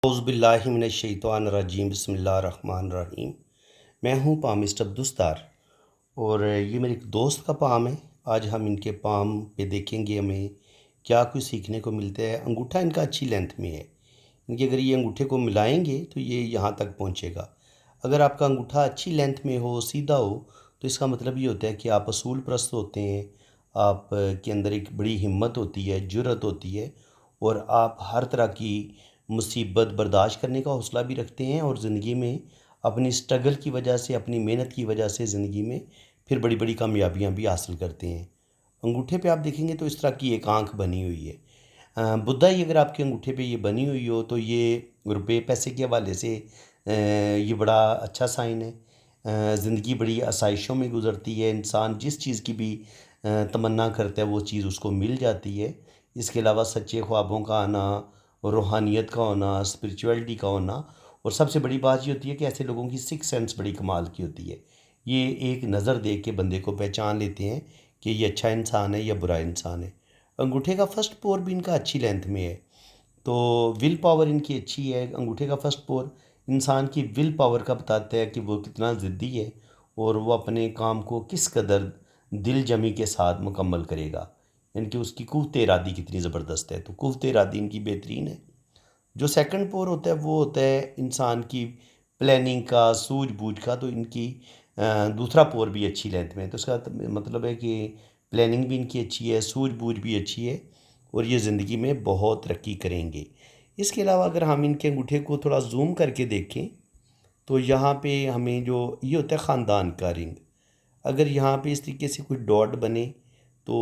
اعوذ باللہ من الشیطان الرجیم بسم اللہ الرحمن الرحیم۔ میں ہوں پامسٹر عبدالستار اور یہ میرے ایک دوست کا پام ہے۔ آج ہم ان کے پام پہ دیکھیں گے ہمیں کیا کچھ سیکھنے کو ملتا ہے۔ انگوٹھا ان کا اچھی لینتھ میں ہے، ان کے اگر یہ انگوٹھے کو ملائیں گے تو یہ یہاں تک پہنچے گا۔ اگر آپ کا انگوٹھا اچھی لینتھ میں ہو، سیدھا ہو، تو اس کا مطلب یہ ہوتا ہے کہ آپ اصول پرست ہوتے ہیں، آپ کے اندر ایک بڑی ہمت ہوتی ہے، جرأت ہوتی ہے، اور آپ ہر طرح کی مصیبت برداشت کرنے کا حوصلہ بھی رکھتے ہیں، اور زندگی میں اپنی سٹرگل کی وجہ سے، اپنی محنت کی وجہ سے زندگی میں پھر بڑی بڑی کامیابیاں بھی حاصل کرتے ہیں۔ انگوٹھے پہ آپ دیکھیں گے تو اس طرح کی ایک آنکھ بنی ہوئی ہے۔ بدھائی اگر آپ کے انگوٹھے پہ یہ بنی ہوئی ہو تو یہ روپے پیسے کے حوالے سے یہ بڑا اچھا سائن ہے۔ زندگی بڑی آسائشوں میں گزرتی ہے، انسان جس چیز کی بھی تمنا کرتا ہے وہ چیز اس کو مل جاتی ہے۔ اس کے علاوہ سچے خوابوں کا آنا، روحانیت کا ہونا، اسپریچویلٹی کا ہونا، اور سب سے بڑی بات یہ ہوتی ہے کہ ایسے لوگوں کی سکس سینس بڑی کمال کی ہوتی ہے۔ یہ ایک نظر دیکھ کے بندے کو پہچان لیتے ہیں کہ یہ اچھا انسان ہے یا برا انسان ہے۔ انگوٹھے کا فرسٹ پور بھی ان کا اچھی لینتھ میں ہے، تو ول پاور ان کی اچھی ہے۔ انگوٹھے کا فرسٹ پور انسان کی ول پاور کا بتاتا ہے کہ وہ کتنا ضدی ہے اور وہ اپنے کام کو کس قدر دل جمی کے ساتھ مکمل کرے گا، یعنی کہ اس کی قوت ارادی کتنی زبردست ہے، تو قوت ارادی ان کی بہترین ہے۔ جو سیکنڈ پور ہوتا ہے وہ ہوتا ہے انسان کی پلاننگ کا، سوجھ بوجھ کا، تو ان کی دوسرا پور بھی اچھی لینتھ میں ہے، تو اس کا مطلب ہے کہ پلاننگ بھی ان کی اچھی ہے، سوجھ بوجھ بھی اچھی ہے، اور یہ زندگی میں بہت ترقی کریں گے۔ اس کے علاوہ اگر ہم ان کے انگوٹھے کو تھوڑا زوم کر کے دیکھیں تو یہاں پہ ہمیں جو یہ ہوتا ہے خاندان کا رنگ، اگر یہاں پہ اس طریقے سے کوئی ڈاٹ بنے تو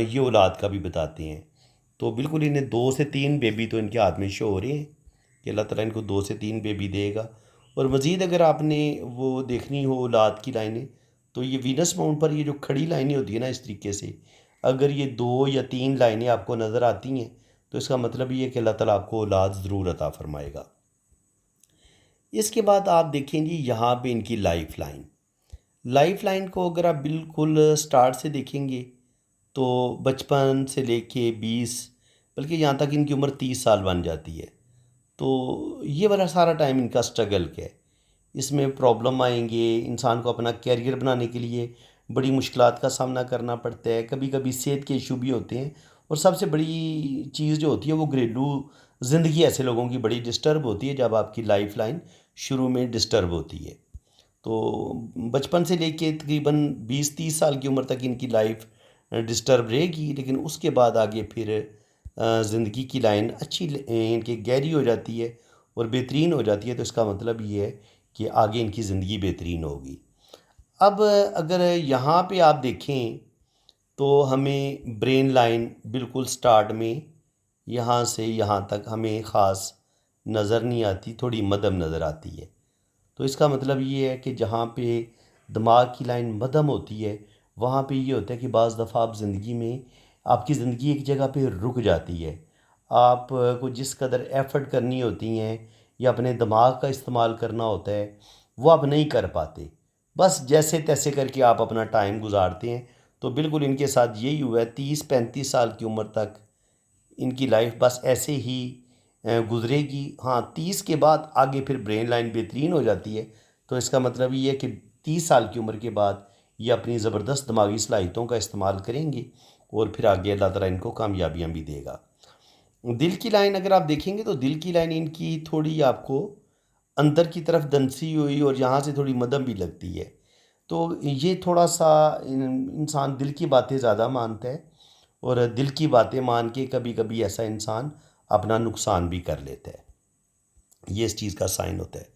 یہ اولاد کا بھی بتاتے ہیں۔ تو بالکل انہیں 2 سے 3 بیبی تو ان کے ہاتھ میں شو ہو رہے ہیں کہ اللہ تعالیٰ ان کو 2 سے 3 بیبی دے گا۔ اور مزید اگر آپ نے وہ دیکھنی ہو اولاد کی لائنیں، تو یہ وینس ماؤنٹ پر یہ جو کھڑی لائنیں ہوتی ہیں نا اس طریقے سے، اگر یہ 2 یا 3 لائنیں آپ کو نظر آتی ہیں تو اس کا مطلب یہ ہے کہ اللہ تعالیٰ آپ کو اولاد ضرور عطا فرمائے گا۔ اس کے بعد آپ دیکھیں گے یہاں پہ ان کی لائف لائن کو اگر آپ بالکل سٹارٹ سے دیکھیں گے تو بچپن سے لے کے 20، بلکہ یہاں تک ان کی عمر 30 سال بن جاتی ہے، تو یہ بڑا سارا ٹائم ان کا سٹرگل کا ہے۔ اس میں پرابلم آئیں گے، انسان کو اپنا کیریئر بنانے کے لیے بڑی مشکلات کا سامنا کرنا پڑتا ہے، کبھی کبھی صحت کے ایشو بھی ہوتے ہیں، اور سب سے بڑی چیز جو ہوتی ہے وہ گھریلو زندگی ایسے لوگوں کی بڑی ڈسٹرب ہوتی ہے جب آپ کی لائف لائن شروع میں ڈسٹرب ہوتی ہے۔ تو بچپن سے لے کے تقریباً 20-30 سال کی عمر تک ان کی لائف ڈسٹرب رہے گی، لیکن اس کے بعد آگے پھر زندگی کی لائن اچھی ان کی گہری ہو جاتی ہے اور بہترین ہو جاتی ہے، تو اس کا مطلب یہ ہے کہ آگے ان کی زندگی بہترین ہوگی۔ اب اگر یہاں پہ آپ دیکھیں تو ہمیں برین لائن بالکل سٹارٹ میں یہاں سے یہاں تک ہمیں خاص نظر نہیں آتی، تھوڑی مدھم نظر آتی ہے، تو اس کا مطلب یہ ہے کہ جہاں پہ دماغ کی لائن مدھم ہوتی ہے وہاں پہ یہ ہوتا ہے کہ بعض دفعہ آپ زندگی میں آپ کی زندگی ایک جگہ پہ رک جاتی ہے، آپ کو جس قدر ایفرٹ کرنی ہوتی ہیں یا اپنے دماغ کا استعمال کرنا ہوتا ہے وہ آپ نہیں کر پاتے، بس جیسے تیسے کر کے آپ اپنا ٹائم گزارتے ہیں۔ تو بالکل ان کے ساتھ یہی ہوا ہے، 30-35 سال کی عمر تک ان کی لائف بس ایسے ہی گزرے گی۔ ہاں 30 کے بعد آگے پھر برین لائن بہترین ہو جاتی ہے، تو اس کا مطلب یہ ہے کہ 30 سال کی عمر کے بعد یہ اپنی زبردست دماغی صلاحیتوں کا استعمال کریں گے اور پھر آگے اللہ تعالیٰ ان کو کامیابیاں بھی دے گا۔ دل کی لائن اگر آپ دیکھیں گے تو دل کی لائن ان کی تھوڑی آپ کو اندر کی طرف دنسی ہوئی اور یہاں سے تھوڑی مدھم بھی لگتی ہے، تو یہ تھوڑا سا انسان دل کی باتیں زیادہ مانتا ہے، اور دل کی باتیں مان کے کبھی کبھی ایسا انسان اپنا نقصان بھی کر لیتا ہے، یہ اس چیز کا سائن ہوتا ہے۔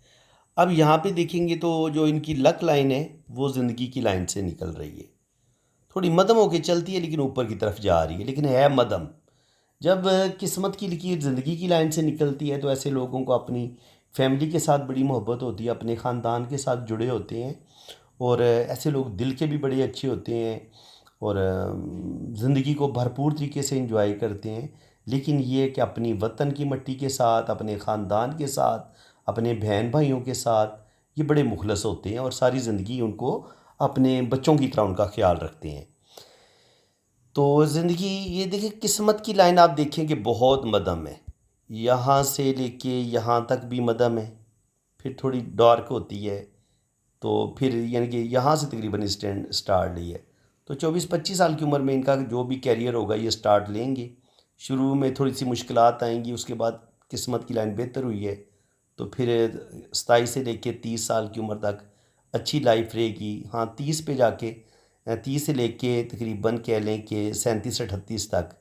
اب یہاں پہ دیکھیں گے تو جو ان کی لک لائن ہے وہ زندگی کی لائن سے نکل رہی ہے، تھوڑی مدھم ہو کے چلتی ہے لیکن اوپر کی طرف جا رہی ہے، لیکن ہے مدھم۔ جب قسمت کی لکیر زندگی کی لائن سے نکلتی ہے تو ایسے لوگوں کو اپنی فیملی کے ساتھ بڑی محبت ہوتی ہے، اپنے خاندان کے ساتھ جڑے ہوتے ہیں، اور ایسے لوگ دل کے بھی بڑے اچھے ہوتے ہیں اور زندگی کو بھرپور طریقے سے انجوائے کرتے ہیں، لیکن یہ کہ اپنی وطن کی مٹی کے ساتھ، اپنے خاندان کے ساتھ، اپنے بہن بھائیوں کے ساتھ یہ بڑے مخلص ہوتے ہیں، اور ساری زندگی ان کو اپنے بچوں کی طرح ان کا خیال رکھتے ہیں۔ تو زندگی یہ دیکھیں قسمت کی لائن آپ دیکھیں کہ بہت مدھم ہے، یہاں سے لے کے یہاں تک بھی مدھم ہے، پھر تھوڑی ڈارک ہوتی ہے، تو پھر یعنی کہ یہاں سے تقریباً اسٹینڈ سٹارٹ لی ہے۔ تو 24-25 سال کی عمر میں ان کا جو بھی کیریئر ہوگا یہ سٹارٹ لیں گے۔ شروع میں تھوڑی سی مشکلات آئیں گی، اس کے بعد قسمت کی لائن بہتر ہوئی ہے تو پھر 27 سے لے کے 30 سال کی عمر تک اچھی لائف رہے گی۔ ہاں 30 پہ جا کے 30 سے لے کے تقریباً کہہ لیں کہ 37-38 تک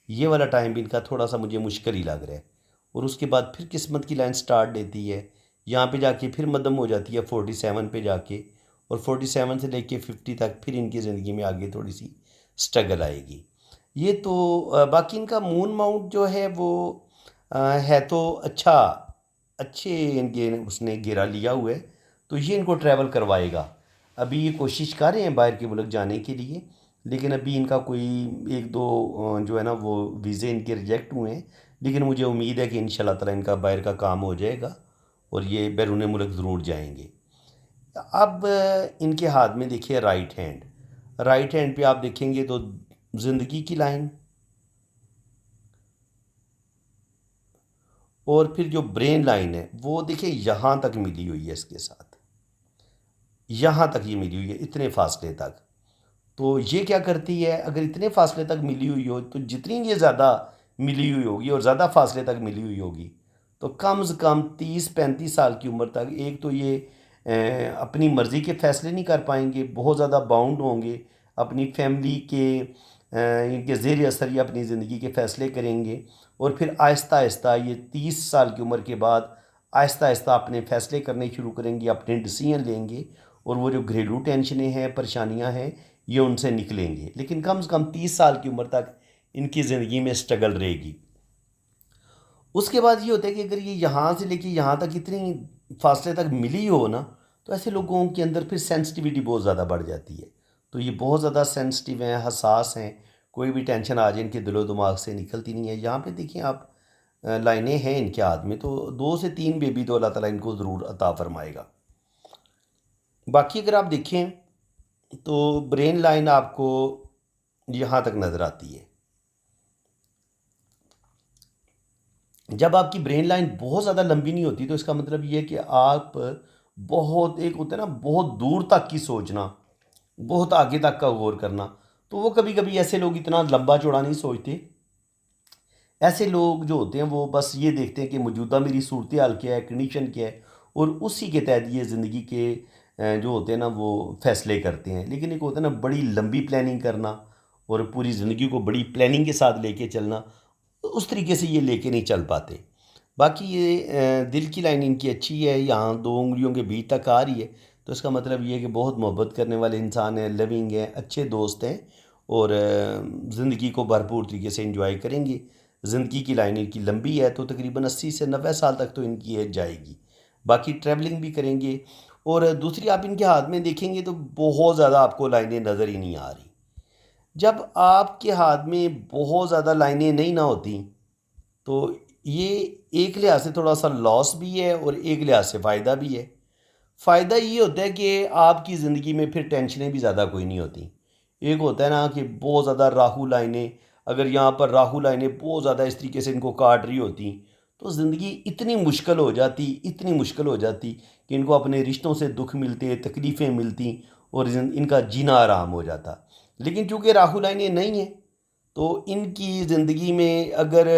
یہ والا ٹائم بھی ان کا تھوڑا سا مجھے مشکل ہی لگ رہا ہے، اور اس کے بعد پھر قسمت کی لائن سٹارٹ دیتی ہے، یہاں پہ جا کے پھر مدم ہو جاتی ہے 47 پہ جا کے، اور 47 سے لے کے 50 تک پھر ان کی زندگی میں آگے تھوڑی سی سٹرگل آئے گی۔ یہ تو باقی ان کا مون ماؤنٹ جو ہے وہ ہے تو اچھے ان کے اس نے گھیرا لیا ہوا ہے، تو یہ ان کو ٹریول کروائے گا۔ ابھی یہ کوشش کر رہے ہیں باہر کے ملک جانے کے لیے، لیکن ابھی ان کا کوئی ایک دو جو ہے نا وہ ویزے ان کے ریجیکٹ ہوئے ہیں، لیکن مجھے امید ہے کہ انشاءاللہ تعالیٰ ان کا باہر کا کام ہو جائے گا اور یہ بیرون ملک ضرور جائیں گے۔ اب ان کے ہاتھ میں دیکھیے رائٹ ہینڈ پہ آپ دیکھیں گے تو زندگی کی لائن، اور پھر جو برین لائن ہے وہ دیکھیں یہاں تک ملی ہوئی ہے، اس کے ساتھ یہاں تک یہ ملی ہوئی ہے، اتنے فاصلے تک۔ تو یہ کیا کرتی ہے، اگر اتنے فاصلے تک ملی ہوئی ہو تو جتنی یہ زیادہ ملی ہوئی ہوگی اور زیادہ فاصلے تک ملی ہوئی ہوگی تو کم از کم 30-35 سال کی عمر تک ایک تو یہ اپنی مرضی کے فیصلے نہیں کر پائیں گے، بہت زیادہ باؤنڈ ہوں گے اپنی فیملی کے ان کے زیر اثر یہ اپنی زندگی کے فیصلے کریں گے، اور پھر آہستہ آہستہ یہ 30 سال کی عمر کے بعد آہستہ آہستہ اپنے فیصلے کرنے شروع کریں گے، اپنے ڈیسیژن لیں گے، اور وہ جو گھریلو ٹینشنیں ہیں پریشانیاں ہیں یہ ان سے نکلیں گے، لیکن کم از کم 30 سال کی عمر تک ان کی زندگی میں سٹرگل رہے گی۔ اس کے بعد یہ ہوتا ہے کہ اگر یہ یہاں سے لے کے یہاں تک اتنی فاصلے تک ملی ہو نا، تو ایسے لوگوں کے اندر پھر سینسٹیوٹی بہت زیادہ بڑھ جاتی ہے، تو یہ بہت زیادہ سینسٹیو ہیں، حساس ہیں، کوئی بھی ٹینشن آ جائے ان کے دل و دماغ سے نکلتی نہیں ہے۔ یہاں پہ دیکھیں آپ لائنیں ہیں ان کے ہاتھ میں، تو 2 سے 3 بیبی تو اللہ تعالیٰ ان کو ضرور عطا فرمائے گا۔ باقی اگر آپ دیکھیں تو برین لائن آپ کو یہاں تک نظر آتی ہے۔ جب آپ کی برین لائن بہت زیادہ لمبی نہیں ہوتی تو اس کا مطلب یہ ہے کہ آپ بہت ایک ہوتا ہے نا بہت دور تک کی سوچنا، بہت آگے تک کا غور کرنا، تو وہ کبھی کبھی ایسے لوگ اتنا لمبا چوڑا نہیں سوچتے۔ ایسے لوگ جو ہوتے ہیں وہ بس یہ دیکھتے ہیں کہ موجودہ میری صورتحال کیا ہے، کنڈیشن کیا ہے، اور اسی کے تحت یہ زندگی کے جو ہوتے ہیں نا وہ فیصلے کرتے ہیں۔ لیکن ایک ہوتا ہے نا بڑی لمبی پلاننگ کرنا اور پوری زندگی کو بڑی پلاننگ کے ساتھ لے کے چلنا، اس طریقے سے یہ لے کے نہیں چل پاتے۔ باقی یہ دل کی لائن ان کی اچھی ہے، یہاں 2 انگلیوں کے بیچ تک آ رہی ہے، تو اس کا مطلب یہ ہے کہ بہت محبت کرنے والے انسان ہیں، لونگ ہیں، اچھے دوست ہیں، اور زندگی کو بھرپور طریقے سے انجوائے کریں گے۔ زندگی کی لائن ان کی لمبی ہے، تو تقریباً 80 سے 90 سال تک تو ان کی ایج جائے گی۔ باقی ٹریولنگ بھی کریں گے، اور دوسری آپ ان کے ہاتھ میں دیکھیں گے تو بہت زیادہ آپ کو لائنیں نظر ہی نہیں آ رہی۔ جب آپ کے ہاتھ میں بہت زیادہ لائنیں نہیں نہ ہوتی تو یہ ایک لحاظ سے تھوڑا سا لاس بھی ہے اور ایک لحاظ سے فائدہ بھی ہے۔ فائدہ یہ ہوتا ہے کہ آپ کی زندگی میں پھر ٹینشنیں بھی زیادہ کوئی نہیں ہوتی۔ ایک ہوتا ہے نا کہ بہت زیادہ راہو لائنیں، اگر یہاں پر راہو لائنیں بہت زیادہ اس طریقے سے ان کو کاٹ رہی ہوتی تو زندگی اتنی مشکل ہو جاتی کہ ان کو اپنے رشتوں سے دکھ ملتے، تکلیفیں ملتی، اور ان کا جینا آرام ہو جاتا۔ لیکن چونکہ راہو لائنیں نہیں ہیں تو ان کی زندگی میں اگر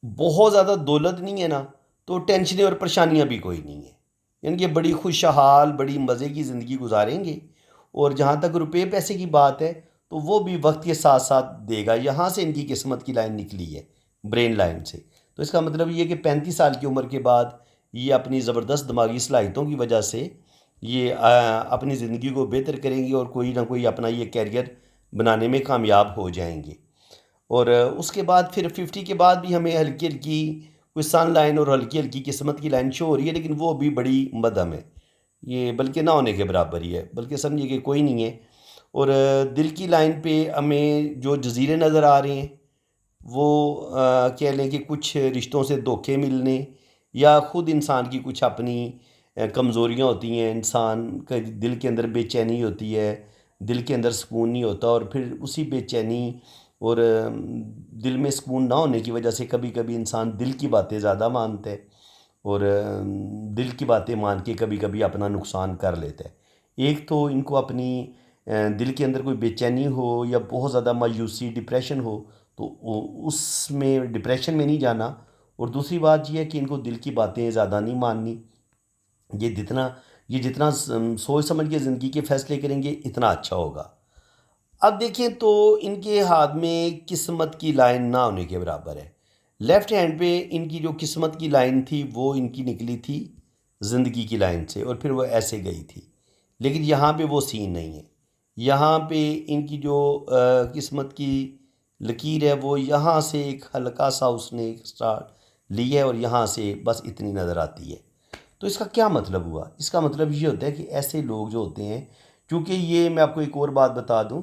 بہت زیادہ دولت نہیں ہے نا تو ٹینشنیں اور پریشانیاں بھی کوئی نہیں ہیں، یعنی کہ بڑی خوشحال بڑی مزے کی زندگی گزاریں گے۔ اور جہاں تک روپے پیسے کی بات ہے تو وہ بھی وقت کے ساتھ ساتھ دے گا، یہاں سے ان کی قسمت کی لائن نکلی ہے، برین لائن سے۔ تو اس کا مطلب یہ ہے کہ 35 سال کی عمر کے بعد یہ اپنی زبردست دماغی صلاحیتوں کی وجہ سے یہ اپنی زندگی کو بہتر کریں گے اور کوئی نہ کوئی اپنا یہ کیریئر بنانے میں کامیاب ہو جائیں گے۔ اور اس کے بعد پھر 50 کے بعد بھی ہمیں ہلکی ہلکی کوئی سن لائن اور ہلکی ہلکی قسمت کی لائن شو ہو رہی ہے، لیکن وہ بھی بڑی مدھم ہے، یہ بلکہ نہ ہونے کے برابر ہی ہے، بلکہ سمجھیے کہ کوئی نہیں ہے۔ اور دل کی لائن پہ ہمیں جو جزیرے نظر آ رہے ہیں وہ کہہ لیں کہ کچھ رشتوں سے دھوکے ملنے، یا خود انسان کی کچھ اپنی کمزوریاں ہوتی ہیں، انسان کا دل کے اندر بے چینی ہوتی ہے، دل کے اندر سکون نہیں ہوتا، اور پھر اسی بے چینی اور دل میں سکون نہ ہونے کی وجہ سے کبھی کبھی انسان دل کی باتیں زیادہ مانتا ہے، اور دل کی باتیں مان کے کبھی کبھی اپنا نقصان کر لیتا ہے۔ ایک تو ان کو اپنی دل کے اندر کوئی بے چینی ہو یا بہت زیادہ مایوسی ڈپریشن ہو تو اس میں ڈپریشن میں نہیں جانا، اور دوسری بات یہ ہے کہ ان کو دل کی باتیں زیادہ نہیں ماننی۔ یہ جتنا سوچ سمجھ کے زندگی کے فیصلے کریں گے اتنا اچھا ہوگا۔ اب دیکھیں تو ان کے ہاتھ میں قسمت کی لائن نہ ہونے کے برابر ہے۔ لیفٹ ہینڈ پہ ان کی جو قسمت کی لائن تھی وہ ان کی نکلی تھی زندگی کی لائن سے، اور پھر وہ ایسے گئی تھی، لیکن یہاں پہ وہ سین نہیں ہے۔ یہاں پہ ان کی جو قسمت کی لکیر ہے وہ یہاں سے ایک ہلکا سا اس نے ایک سٹارٹ لی ہے، اور یہاں سے بس اتنی نظر آتی ہے۔ تو اس کا کیا مطلب ہوا؟ اس کا مطلب یہ ہوتا ہے کہ ایسے لوگ جو ہوتے ہیں، کیونکہ یہ میں آپ کو ایک اور بات بتا دوں،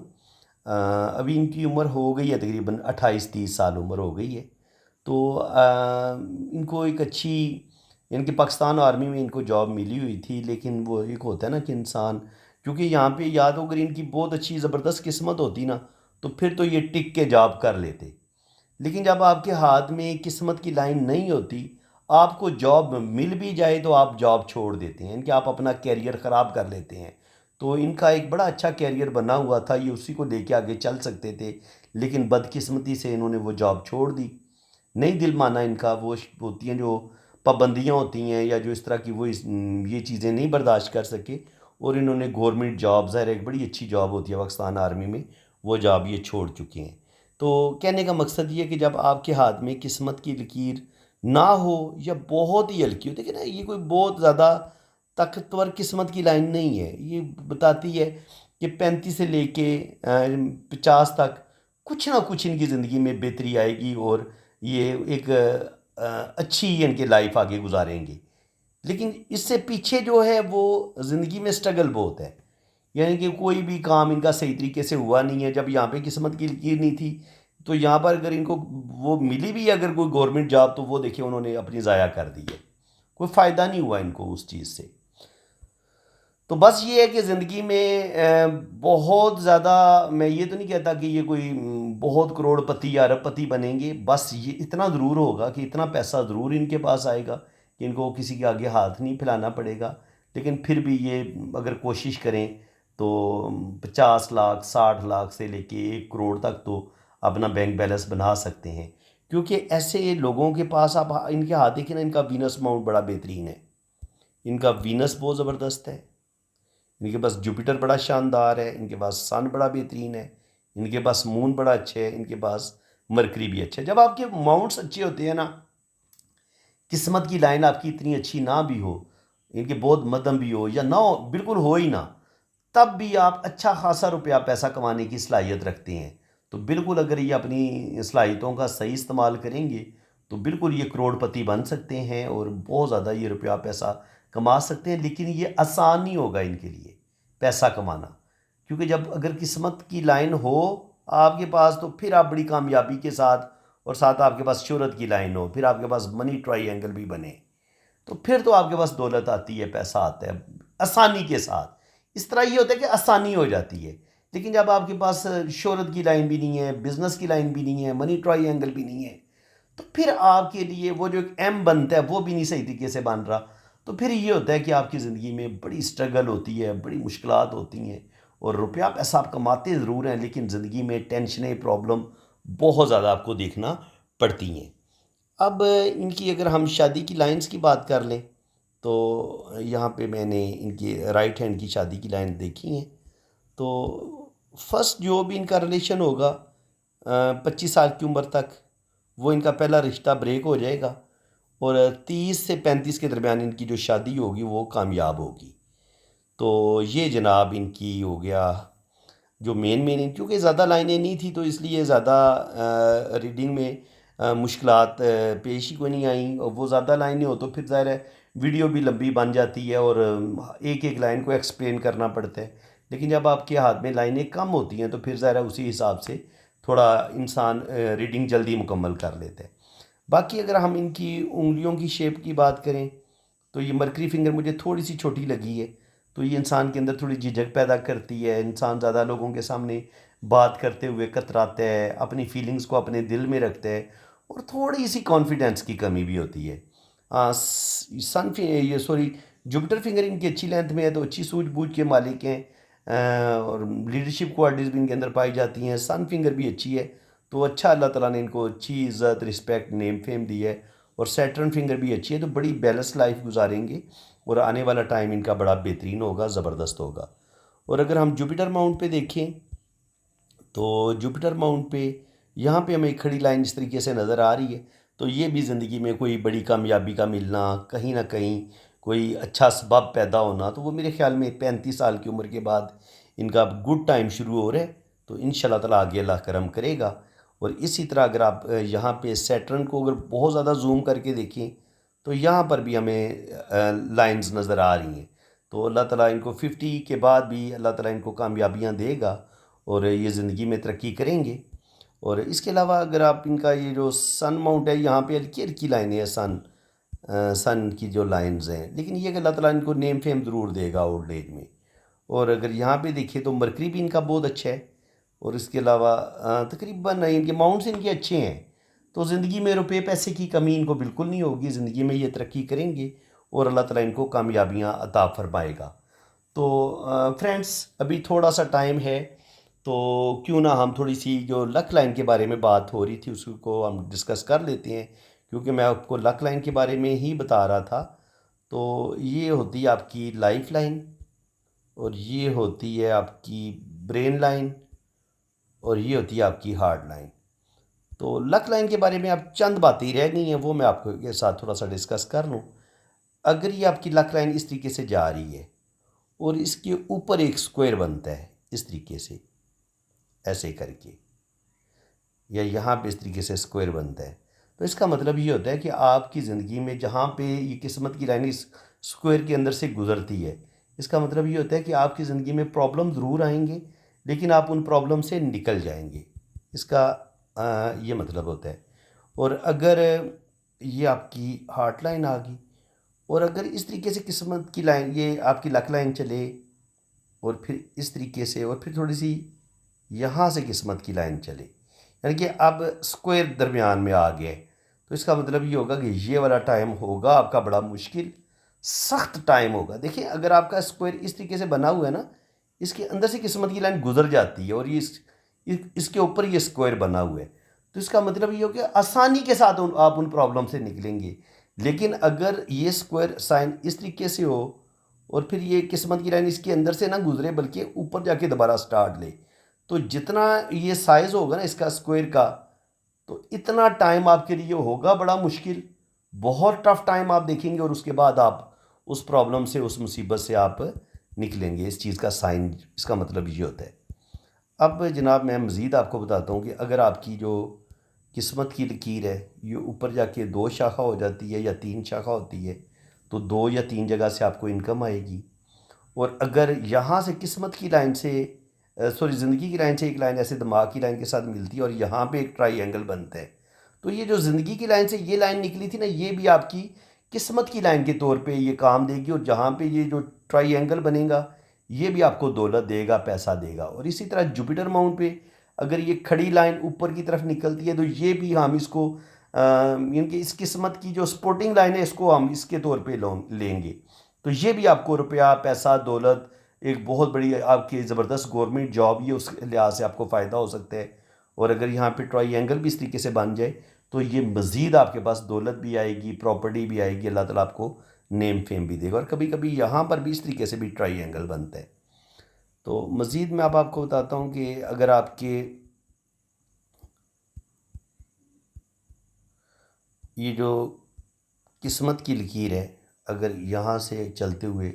ابھی ان کی عمر ہو گئی ہے تقریباً 28-30 سال عمر ہو گئی ہے، تو ان کو ایک اچھی، ان کے پاکستان آرمی میں ان کو جاب ملی ہوئی تھی، لیکن وہ ایک ہوتا ہے نا کہ انسان، کیونکہ یہاں پہ یاد ہو، اگر ان کی بہت اچھی زبردست قسمت ہوتی نا تو پھر تو یہ ٹک کے جاب کر لیتے، لیکن جب آپ کے ہاتھ میں قسمت کی لائن نہیں ہوتی، آپ کو جاب مل بھی جائے تو آپ جاب چھوڑ دیتے ہیں، کہ آپ اپنا کیریئر خراب کر لیتے ہیں۔ تو ان کا ایک بڑا اچھا کیریئر بنا ہوا تھا، یہ اسی کو لے کے آگے چل سکتے تھے، لیکن بدقسمتی سے انہوں نے وہ جاب چھوڑ دی، نہیں دل مانا ان کا۔ وہ ہوتی ہیں جو پابندیاں ہوتی ہیں یا جو اس طرح کی، وہ یہ چیزیں نہیں برداشت کر سکے، اور انہوں نے گورنمنٹ جاب، ظاہر ایک بڑی اچھی جاب ہوتی ہے پاکستان آرمی میں، وہ جاب یہ چھوڑ چکے ہیں۔ تو کہنے کا مقصد یہ ہے کہ جب آپ کے ہاتھ میں قسمت کی لکیر نہ ہو یا بہت ہی ہلکی ہو، دیکھیں نا، یہ کوئی بہت زیادہ طاقتور قسمت کی لائن نہیں ہے، یہ بتاتی ہے کہ 35 سے لے کے 50 تک کچھ نہ کچھ ان کی زندگی میں بہتری آئے گی، اور یہ ایک اچھی ان کے لائف آگے گزاریں گے۔ لیکن اس سے پیچھے جو ہے وہ زندگی میں سٹرگل بہت ہے، یعنی کہ کوئی بھی کام ان کا صحیح طریقے سے ہوا نہیں ہے۔ جب یہاں پہ قسمت کی لکیر نہیں تھی تو یہاں پر اگر ان کو وہ ملی بھی اگر کوئی گورنمنٹ جاب، تو وہ دیکھیں انہوں نے اپنی ضائع کر دی ہے، کوئی فائدہ نہیں ہوا ان کو اس چیز سے۔ تو بس یہ ہے کہ زندگی میں بہت زیادہ، میں یہ تو نہیں کہتا کہ یہ کوئی بہت کروڑ پتی یا ارب پتی بنیں گے، بس یہ اتنا ضرور ہوگا کہ اتنا پیسہ ضرور ان کے پاس آئے گا کہ ان کو کسی کے آگے ہاتھ نہیں پھیلانا پڑے گا، لیکن پھر بھی یہ اگر کوشش کریں تو 50 لاکھ 60 لاکھ سے لے کے 1 کروڑ تک تو اپنا بینک بیلنس بنا سکتے ہیں، کیونکہ ایسے لوگوں کے پاس آپ ان کے ہاتھ دیکھیں نا، ان کا وینس ماؤنٹ بڑا بہترین ہے، ان کا وینس بہت زبردست ہے، ان کے پاس جوپیٹر بڑا شاندار ہے، ان کے پاس سن بڑا بہترین ہے، ان کے پاس مون بڑا اچھے ہے، ان کے پاس مرکری بھی اچھا ہے۔ جب آپ کے ماؤنٹس اچھے ہوتے ہیں نا، قسمت کی لائن آپ کی اتنی اچھی نہ بھی ہو، ان کے بہت مدھم بھی ہو یا نہ ہو، بالکل ہو ہی نہ، تب بھی آپ اچھا خاصا روپیہ پیسہ کمانے کی صلاحیت رکھتے ہیں، تو بالکل اگر یہ اپنی صلاحیتوں کا صحیح استعمال کریں گے تو بالکل یہ کروڑ پتی بن سکتے ہیں، اور بہت زیادہ یہ روپیہ پیسہ کما سکتے ہیں، لیکن یہ آسان نہیں ہوگا ان کے لیے پیسہ کمانا، کیونکہ جب اگر قسمت کی لائن ہو آپ کے پاس تو پھر آپ بڑی کامیابی کے ساتھ، اور ساتھ آپ کے پاس شہرت کی لائن ہو، پھر آپ کے پاس منی ٹرائی اینگل بھی بنے، تو پھر تو آپ کے پاس دولت آتی ہے، پیسہ آتا ہے آسانی کے ساتھ۔ اس طرح یہ ہوتا ہے کہ آسانی ہو جاتی ہے، لیکن جب آپ کے پاس شہرت کی لائن بھی نہیں ہے، بزنس کی لائن بھی نہیں ہے، منی ٹرائی اینگل بھی نہیں ہے، تو پھر آپ کے لیے وہ جو ایک ایم بنتا ہے وہ بھی نہیں صحیح طریقے سے بن رہا، تو پھر یہ ہوتا ہے کہ آپ کی زندگی میں بڑی سٹرگل ہوتی ہے، بڑی مشکلات ہوتی ہیں، اور روپیہ پیسہ آپ کماتے ضرور ہیں، لیکن زندگی میں ٹینشنیں، پرابلم بہت زیادہ آپ کو دیکھنا پڑتی ہیں۔ اب ان کی اگر ہم شادی کی لائنز کی بات کر لیں تو یہاں پہ میں نے ان کی رائٹ ہینڈ کی شادی کی لائن دیکھی ہیں، تو فرسٹ جو بھی ان کا ریلیشن ہوگا 25 سال کی عمر تک، وہ ان کا پہلا رشتہ بریک ہو جائے گا، اور 30 سے 35 کے درمیان ان کی جو شادی ہوگی وہ کامیاب ہوگی۔ تو یہ جناب ان کی ہو گیا جو مین کیونکہ زیادہ لائنیں نہیں تھی تو اس لیے زیادہ ریڈنگ میں مشکلات پیش ہی کوئی نہیں آئیں، اور وہ زیادہ لائنیں ہو تو پھر ظاہر ہے ویڈیو بھی لمبی بن جاتی ہے، اور ایک ایک لائن کو ایکسپلین کرنا پڑتا ہے، لیکن جب آپ کے ہاتھ میں لائنیں کم ہوتی ہیں تو پھر ظاہر ہے اسی حساب سے تھوڑا انسان ریڈنگ جلدی مکمل کر لیتا ہے۔ باقی اگر ہم ان کی انگلیوں کی شیپ کی بات کریں تو یہ مرکری فنگر مجھے تھوڑی سی چھوٹی لگی ہے، تو یہ انسان کے اندر تھوڑی جھجھک پیدا کرتی ہے، انسان زیادہ لوگوں کے سامنے بات کرتے ہوئے کتراتا ہے، اپنی فیلنگز کو اپنے دل میں رکھتا ہے، اور تھوڑی سی کانفیڈنس کی کمی بھی ہوتی ہے۔ جوپٹر فنگر ان کی اچھی لینتھ میں ہے تو اچھی سوجھ بوجھ کے مالک ہیں، اور لیڈرشپ کوالٹیز بھی ان کے اندر پائی جاتی ہیں۔ سن فنگر بھی اچھی ہے تو اچھا اللہ تعالیٰ نے ان کو اچھی عزت، رسپیکٹ، نیم فیم دی ہے۔ اور سیٹرن فنگر بھی اچھی ہے تو بڑی بیلنس لائف گزاریں گے، اور آنے والا ٹائم ان کا بڑا بہترین ہوگا، زبردست ہوگا۔ اور اگر ہم جوپیٹر ماؤنٹ پہ دیکھیں تو جوپیٹر ماؤنٹ پہ یہاں پہ ہمیں ایک کھڑی لائن اس طریقے سے نظر آ رہی ہے، تو یہ بھی زندگی میں کوئی بڑی کامیابی کا ملنا، کہیں نہ کہیں کوئی اچھا سبب پیدا ہونا، تو وہ میرے خیال میں 35 سال کی عمر کے بعد ان کا گڈ ٹائم شروع ہو رہا ہے، تو ان شاء اللہ تعالیٰ آگے اللہ کرم کرے گا۔ اور اسی طرح اگر آپ یہاں پہ سیٹرن کو اگر بہت زیادہ زوم کر کے دیکھیں تو یہاں پر بھی ہمیں لائنز نظر آ رہی ہیں، تو اللہ تعالیٰ ان کو 50 کے بعد بھی اللہ تعالیٰ ان کو کامیابیاں دے گا اور یہ زندگی میں ترقی کریں گے۔ اور اس کے علاوہ اگر آپ ان کا یہ جو سن ماؤنٹ ہے، یہاں پہ ہلکی ہلکی لائنیں ہیں سن کی جو لائنز ہیں، لیکن یہ کہ اللہ تعالیٰ ان کو نیم فیم ضرور دے گا اولڈ ایج میں۔ اور اگر یہاں پہ دیکھیں تو مرکری بھی ان کا بہت اچھا ہے، اور اس کے علاوہ تقریباً ان کے ماؤنٹس ان کے اچھے ہیں، تو زندگی میں روپے پیسے کی کمی ان کو بالکل نہیں ہوگی، زندگی میں یہ ترقی کریں گے اور اللہ تعالیٰ ان کو کامیابیاں عطا فرمائے گا۔ تو فرینڈس، ابھی تھوڑا سا ٹائم ہے، تو کیوں نہ ہم تھوڑی سی جو لک لائن کے بارے میں بات ہو رہی تھی اس کو ہم ڈسکس کر لیتے ہیں، کیونکہ میں آپ کو لک لائن کے بارے میں ہی بتا رہا تھا۔ تو یہ ہوتی ہے آپ کی لائف لائن، اور یہ ہوتی ہے آپ کی برین لائن، اور یہ ہوتی ہے آپ کی ہارڈ لائن۔ تو لک لائن کے بارے میں اب چند باتیں رہ گئی ہیں، وہ میں آپ کے ساتھ تھوڑا سا ڈسکس کر لوں۔ اگر یہ آپ کی لک لائن اس طریقے سے جا رہی ہے اور اس کے اوپر ایک سکوئر بنتا ہے اس طریقے سے، ایسے کر کے، یا یہاں پہ اس طریقے سے سکوئر بنتا ہے، تو اس کا مطلب یہ ہوتا ہے کہ آپ کی زندگی میں جہاں پہ یہ قسمت کی لائن اس سکوئر کے اندر سے گزرتی ہے، اس کا مطلب یہ ہوتا ہے کہ آپ کی زندگی میں پرابلم ضرور آئیں گے، لیکن آپ ان پرابلم سے نکل جائیں گے، اس کا یہ مطلب ہوتا ہے۔ اور اگر یہ آپ کی ہارٹ لائن آ گئی، اور اگر اس طریقے سے قسمت کی لائن، یہ آپ کی لک لائن چلے، اور پھر اس طریقے سے، اور پھر تھوڑی سی یہاں سے قسمت کی لائن چلے، یعنی کہ اب سکوئر درمیان میں آ گیا ہے، تو اس کا مطلب یہ ہوگا کہ یہ والا ٹائم ہوگا آپ کا بڑا مشکل، سخت ٹائم ہوگا۔ دیکھیں اگر آپ کا سکوئر اس طریقے سے بنا ہوا ہے نا، اس کے اندر سے قسمت کی لائن گزر جاتی ہے، اور یہ اس کے اوپر یہ سکوئر بنا ہوا ہے، تو اس کا مطلب یہ ہو کہ آسانی کے ساتھ آپ ان پرابلم سے نکلیں گے۔ لیکن اگر یہ سکوئر سائن اس طریقے سے ہو، اور پھر یہ قسمت کی لائن اس کے اندر سے نہ گزرے بلکہ اوپر جا کے دوبارہ سٹارٹ لے، تو جتنا یہ سائز ہوگا نا اس کا سکوئر کا، تو اتنا ٹائم آپ کے لیے ہوگا بڑا مشکل، بہت ٹف ٹائم آپ دیکھیں گے، اور اس کے بعد آپ اس پرابلم سے، اس مصیبت سے آپ نکلیں گے۔ اس چیز کا سائن، اس کا مطلب یہ ہوتا ہے۔ اب جناب میں مزید آپ کو بتاتا ہوں کہ اگر آپ کی جو قسمت کی لکیر ہے یہ اوپر جا کے 2 شاخہ ہو جاتی ہے یا 3 شاخہ ہوتی ہے، تو 2 یا 3 جگہ سے آپ کو انکم آئے گی۔ اور اگر یہاں سے قسمت کی لائن سے، زندگی کی لائن سے ایک لائن ایسے دماغ کی لائن کے ساتھ ملتی ہے اور یہاں پہ ایک ٹرائی اینگل بنتا ہے، تو یہ جو زندگی کی لائن سے یہ لائن نکلی تھی نا، یہ بھی آپ کی قسمت کی لائن کے طور پہ یہ کام دے گی، اور جہاں پہ یہ جو ٹرائی اینگل بنے گا یہ بھی آپ کو دولت دے گا، پیسہ دے گا۔ اور اسی طرح جوپیٹر ماؤنٹ پہ اگر یہ کھڑی لائن اوپر کی طرف نکلتی ہے تو یہ بھی ہم اس کو یعنی کہ اس قسمت کی جو سپورٹنگ لائن ہے اس کو ہم اس کے طور پہ لیں گے، تو یہ بھی آپ کو روپیہ، پیسہ، دولت، ایک بہت بڑی آپ کی زبردست گورنمنٹ جاب، یہ اس لحاظ سے آپ کو فائدہ ہو سکتا ہے۔ اور اگر یہاں پہ ٹرائی اینگل بھی اس طریقے سے بن جائے تو یہ مزید آپ کے پاس دولت بھی آئے گی، پراپرٹی بھی آئے گی، اللہ تعالیٰ آپ کو نیم فیم بھی دے گا۔ اور کبھی کبھی یہاں پر بھی اس طریقے سے بھی ٹرائی اینگل بنتا ہے۔ تو مزید میں اب آپ کو بتاتا ہوں کہ اگر آپ کے یہ جو قسمت کی لکیر ہے اگر یہاں سے چلتے ہوئے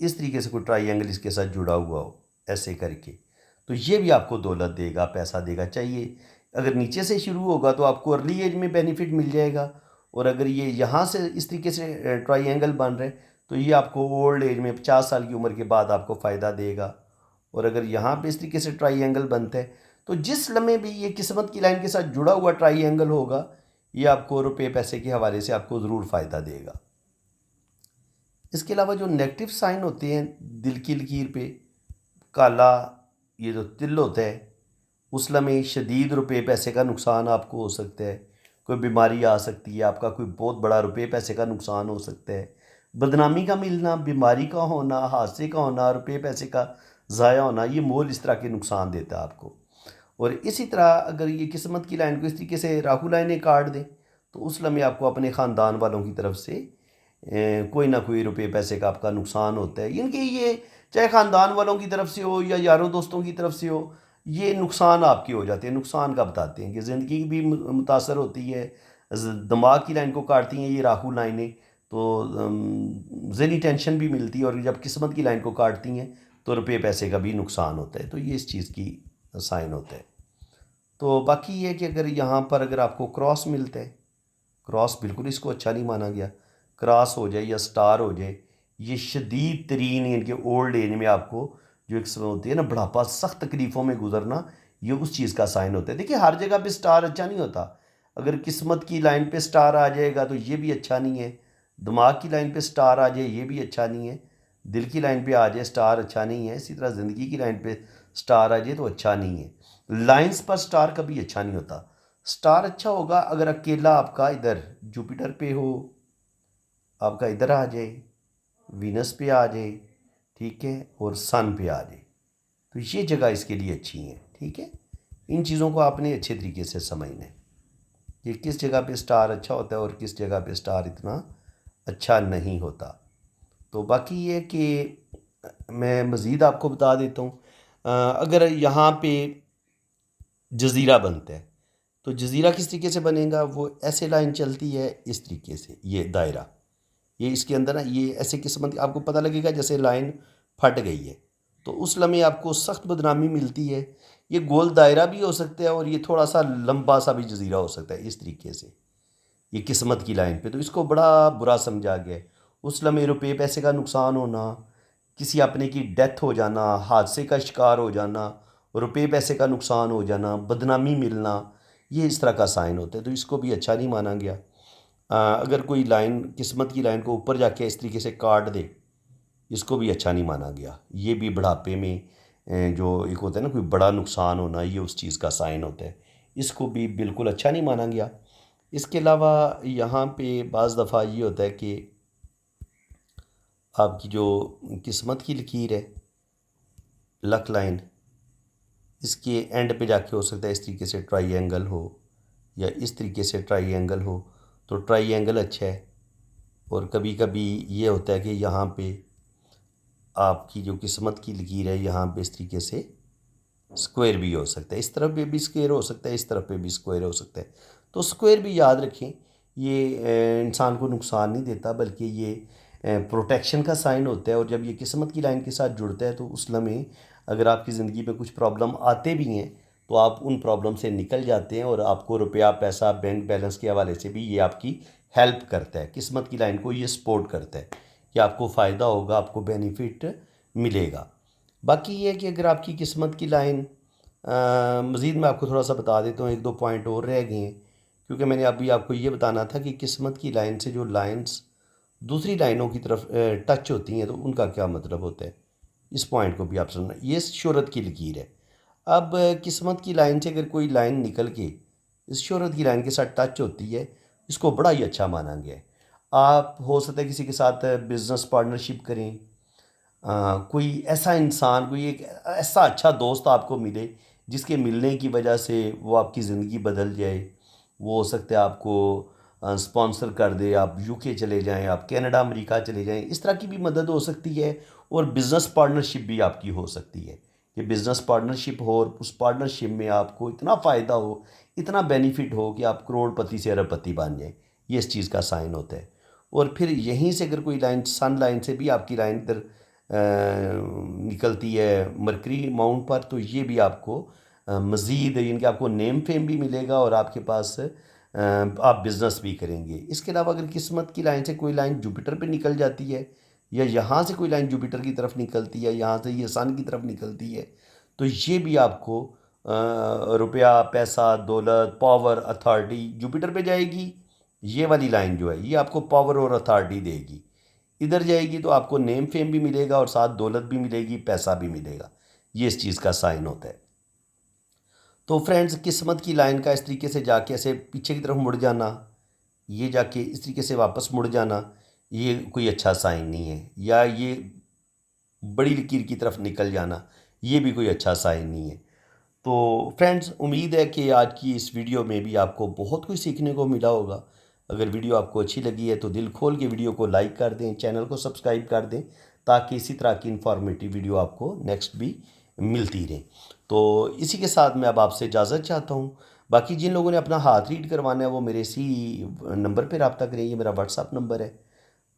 اس طریقے سے کوئی ٹرائی اینگل اس کے ساتھ جڑا ہوا ہو ایسے کر کے، تو یہ بھی آپ کو دولت دے گا، پیسہ دے گا۔ چاہیے اگر نیچے سے شروع ہوگا تو آپ کو ارلی ایج میں بینیفٹ مل جائے گا، اور اگر یہ یہاں سے اس طریقے سے ٹرائی اینگل بن رہے تو یہ آپ کو اولڈ ایج میں 50 سال کی عمر کے بعد آپ کو فائدہ دے گا۔ اور اگر یہاں پہ اس طریقے سے ٹرائی اینگل بنتا ہے تو جس لمحے بھی یہ قسمت کی لائن کے ساتھ جڑا ہوا ٹرائی اینگل ہوگا یہ آپ کو روپے پیسے کے حوالے سے آپ کو ضرور فائدہ دے گا۔ اس کے علاوہ جو نیگیٹو سائن ہوتے ہیں دل کی لکیر پہ، کالا یہ جو تل ہوتا ہے اس لمحے شدید روپے پیسے کا نقصان آپ کو ہو سکتا ہے، کوئی بیماری آ سکتی ہے، آپ کا کوئی بہت بڑا روپے پیسے کا نقصان ہو سکتا ہے، بدنامی کا ملنا، بیماری کا ہونا، حادثے کا ہونا، روپے پیسے کا ضائع ہونا، یہ مول اس طرح کے نقصان دیتا ہے آپ کو۔ اور اسی طرح اگر یہ قسمت کی لائن کو اس طریقے سے راہو لائنیں کاٹ دیں تو اس لمحے آپ کو اپنے خاندان والوں کی طرف سے کوئی نہ کوئی روپے پیسے کا آپ کا نقصان ہوتا ہے، یعنی کہ یہ چاہے خاندان والوں کی طرف سے ہو یا یاروں دوستوں کی طرف سے ہو، یہ نقصان آپ کے ہو جاتے ہیں، نقصان کا بتاتے ہیں کہ زندگی بھی متاثر ہوتی ہے، دماغ کی لائن کو کاٹتی ہیں یہ راہو لائنیں، تو ذہنی ٹینشن بھی ملتی ہے، اور جب قسمت کی لائن کو کاٹتی ہیں تو روپے پیسے کا بھی نقصان ہوتا ہے، تو یہ اس چیز کی سائن ہوتا ہے۔ تو باقی یہ کہ اگر یہاں پر اگر آپ کو کراس ملتا ہے، کراس بالکل اس کو اچھا نہیں مانا گیا، کراس ہو جائے یا سٹار ہو جائے، یہ شدید ترین یعنی کہ اولڈ ایج میں آپ کو جو ایک سمے ہوتی ہے نا بڑھاپا، سخت تکلیفوں میں گزرنا، یہ اس چیز کا سائن ہوتا ہے۔ دیکھیے ہر جگہ پہ سٹار اچھا نہیں ہوتا، اگر قسمت کی لائن پہ سٹار آ جائے گا تو یہ بھی اچھا نہیں ہے، دماغ کی لائن پہ سٹار آ جائے یہ بھی اچھا نہیں ہے، دل کی لائن پہ آ جائے سٹار اچھا نہیں ہے، اسی طرح زندگی کی لائن پہ سٹار آ جائے تو اچھا نہیں ہے۔ لائنز پر سٹار کبھی اچھا نہیں ہوتا، سٹار اچھا ہوگا اگر اکیلا آپ کا ادھر جوپیٹر پہ ہو، آپ کا ادھر آ جائے، وینس پہ آ جائے، ٹھیک ہے، اور سن پہ آ جائے، تو یہ جگہ اس کے لیے اچھی ہیں، ٹھیک ہے۔ ان چیزوں کو آپ نے اچھے طریقے سے سمجھنا ہے کہ کس جگہ پہ سٹار اچھا ہوتا ہے اور کس جگہ پہ سٹار اتنا اچھا نہیں ہوتا۔ تو باقی یہ کہ میں مزید آپ کو بتا دیتا ہوں، اگر یہاں پہ جزیرہ بنتا ہے تو جزیرہ کس طریقے سے بنے گا، وہ ایسے لائن چلتی ہے اس طریقے سے، یہ دائرہ، یہ اس کے اندر نا یہ ایسے قسمت آپ کو پتہ لگے گا جیسے لائن پھٹ گئی ہے، تو اس لمحے آپ کو سخت بدنامی ملتی ہے۔ یہ گول دائرہ بھی ہو سکتا ہے اور یہ تھوڑا سا لمبا سا بھی جزیرہ ہو سکتا ہے اس طریقے سے، یہ قسمت کی لائن پہ، تو اس کو بڑا برا سمجھا گیا ہے۔ اس لمحے روپے پیسے کا نقصان ہونا، کسی اپنے کی ڈیتھ ہو جانا، حادثے کا شکار ہو جانا، روپے پیسے کا نقصان ہو جانا، بدنامی ملنا، یہ اس طرح کا سائن ہوتا ہے، تو اس کو بھی اچھا نہیں مانا گیا۔ اگر کوئی لائن قسمت کی لائن کو اوپر جا کے اس طریقے سے کاٹ دے، اس کو بھی اچھا نہیں مانا گیا، یہ بھی بڑھاپے میں جو ایک ہوتا ہے نا کوئی بڑا نقصان ہونا، یہ اس چیز کا سائن ہوتا ہے، اس کو بھی بالکل اچھا نہیں مانا گیا۔ اس کے علاوہ یہاں پہ بعض دفعہ یہ ہوتا ہے کہ آپ کی جو قسمت کی لکیر ہے، لک لائن، اس کے اینڈ پہ جا کے ہو سکتا ہے اس طریقے سے ٹرائی اینگل ہو یا اس طریقے سے ٹرائی اینگل ہو، تو ٹرائی اینگل اچھا ہے۔ اور کبھی کبھی یہ ہوتا ہے کہ یہاں پہ آپ کی جو قسمت کی لکیر ہے یہاں پہ اس طریقے سے اسکوائر بھی ہو سکتا ہے، اس طرف پہ بھی اسکوائر ہو سکتا ہے، اس طرف پہ بھی اسکوائر ہو سکتا ہے، تو اسکوائر بھی یاد رکھیں، یہ انسان کو نقصان نہیں دیتا بلکہ یہ پروٹیکشن کا سائن ہوتا ہے، اور جب یہ قسمت کی لائن کے ساتھ جڑتا ہے تو اس لمحے اگر آپ کی زندگی میں کچھ پرابلم آتے بھی ہیں تو آپ ان پرابلم سے نکل جاتے ہیں، اور آپ کو روپیہ پیسہ بینک بیلنس کے حوالے سے بھی یہ آپ کی ہیلپ کرتا ہے، قسمت کی لائن کو یہ سپورٹ کرتا ہے کہ آپ کو فائدہ ہوگا، آپ کو بینیفٹ ملے گا۔ باقی یہ ہے کہ اگر آپ کی قسمت کی لائن مزید میں آپ کو تھوڑا سا بتا دیتا ہوں، ایک دو پوائنٹ اور رہ گئے ہیں، کیونکہ میں نے ابھی آپ کو یہ بتانا تھا کہ قسمت کی لائن سے جو لائنز دوسری لائنوں کی طرف ٹچ ہوتی ہیں تو ان کا کیا مطلب ہوتا ہے، اس پوائنٹ کو بھی آپ سننا، یہ شہرت کی لکیر ہے۔ اب قسمت کی لائن سے اگر کوئی لائن نکل کے اس شہرت کی لائن کے ساتھ ٹچ ہوتی ہے، اس کو بڑا ہی اچھا مانا گیا ہے۔ آپ ہو سکتا ہے کسی کے ساتھ بزنس پارٹنرشپ کریں، کوئی ایسا انسان، کوئی ایک ایسا اچھا دوست آپ کو ملے جس کے ملنے کی وجہ سے وہ آپ کی زندگی بدل جائے، وہ ہو سکتا ہے آپ کو اسپانسر کر دے، آپ یو کے چلے جائیں، آپ کینیڈا امریکہ چلے جائیں، اس طرح کی بھی مدد ہو سکتی ہے، اور بزنس پارٹنرشپ بھی آپ کی ہو سکتی ہے کہ بزنس پارٹنرشپ ہو اور اس پارٹنرشپ میں آپ کو اتنا فائدہ ہو، اتنا بینیفٹ ہو کہ آپ کروڑ پتی سے ارب پتی بن جائیں، یہ اس چیز کا سائن ہوتا ہے۔ اور پھر یہیں سے اگر کوئی لائن سن لائن سے بھی آپ کی لائن ادھر نکلتی ہے مرکری ماؤنٹ پر، تو یہ بھی آپ کو مزید یعنی کہ آپ کو نیم فیم بھی ملے گا، اور آپ کے پاس آپ بزنس بھی کریں گے۔ اس کے علاوہ اگر قسمت کی لائن سے کوئی لائن جوپیٹر پہ نکل جاتی ہے، یا یہاں سے کوئی لائن جوپیٹر کی طرف نکلتی ہے، یہاں سے یہ سن کی طرف نکلتی ہے، تو یہ بھی آپ کو روپیہ پیسہ دولت پاور اتھارٹی جوپیٹر پہ جائے گی، یہ والی لائن جو ہے یہ آپ کو پاور اور اتھارٹی دے گی، ادھر جائے گی تو آپ کو نیم فیم بھی ملے گا اور ساتھ دولت بھی ملے گی، پیسہ بھی ملے گا، یہ اس چیز کا سائن ہوتا ہے۔ تو فرینڈز، قسمت کی لائن کا اس طریقے سے جا کے ایسے پیچھے کی طرف مڑ جانا، یہ جا کے اس طریقے سے واپس مڑ جانا، یہ کوئی اچھا سائن نہیں ہے، یا یہ بڑی لکیر کی طرف نکل جانا، یہ بھی کوئی اچھا سائن نہیں ہے۔ تو فرینڈز، امید ہے کہ آج کی اس ویڈیو میں بھی آپ کو بہت کچھ سیکھنے کو ملا ہوگا۔ اگر ویڈیو آپ کو اچھی لگی ہے تو دل کھول کے ویڈیو کو لائک کر دیں، چینل کو سبسکرائب کر دیں، تاکہ اسی طرح کی انفارمیٹیو ویڈیو آپ کو نیکسٹ بھی ملتی رہیں۔ تو اسی کے ساتھ میں اب آپ سے اجازت چاہتا ہوں۔ باقی جن لوگوں نے اپنا ہاتھ ریڈ کروانا ہے وہ میرے اسی نمبر پہ رابطہ کریں، یہ میرا واٹس ایپ نمبر ہے۔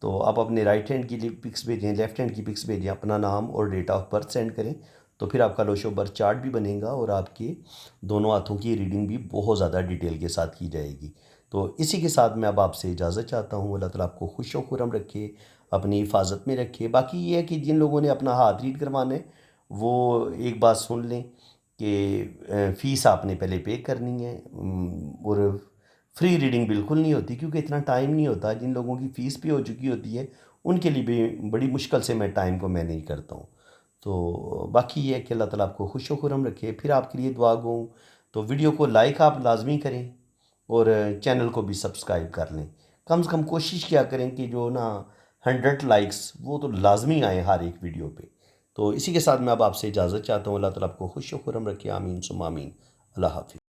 تو آپ اپنے رائٹ ہینڈ کی پکس بھیجیں، لیفٹ ہینڈ کی پکس بھیجیں، اپنا نام اور ڈیٹ آف برتھ سینڈ کریں، تو پھر آپ کا لوشو برتھ چارٹ بھی بنے گا اور آپ کے دونوں ہاتھوں کی ریڈنگ بھی بہت زیادہ ڈیٹیل کے ساتھ کی جائے گی۔ تو اسی کے ساتھ میں اب آپ سے اجازت چاہتا ہوں۔ اللہ تعالیٰ آپ کو خوش و خرم رکھے، اپنی حفاظت میں رکھے۔ باقی یہ ہے کہ جن لوگوں نے اپنا ہاتھ ریڈ کروانا ہے وہ ایک بات سن لیں کہ فیس آپ نے پہلے پے کرنی ہے، اور فری ریڈنگ بالکل نہیں ہوتی، کیونکہ اتنا ٹائم نہیں ہوتا۔ جن لوگوں کی فیس بھی ہو چکی ہوتی ہے ان کے لیے بھی بڑی مشکل سے میں ٹائم کو مینیج کرتا ہوں۔ تو باقی یہ ہے کہ اللہ تعالیٰ آپ کو خوش و خرم رکھے، پھر آپ کے لیے دعا گو ہوں۔ تو ویڈیو کو لائک آپ لازمی کریں اور چینل کو بھی سبسکرائب کر لیں۔ کم سے کم کوشش کیا کریں کہ جو نا 100 لائکس وہ تو لازمی آئیں ہر ایک ویڈیو پہ۔ تو اسی کے ساتھ میں اب آپ سے اجازت چاہتا ہوں۔ اللہ تعالیٰ آپ کو خوش و خرم رکھے، آمین ثم آمین۔ اللہ حافظ۔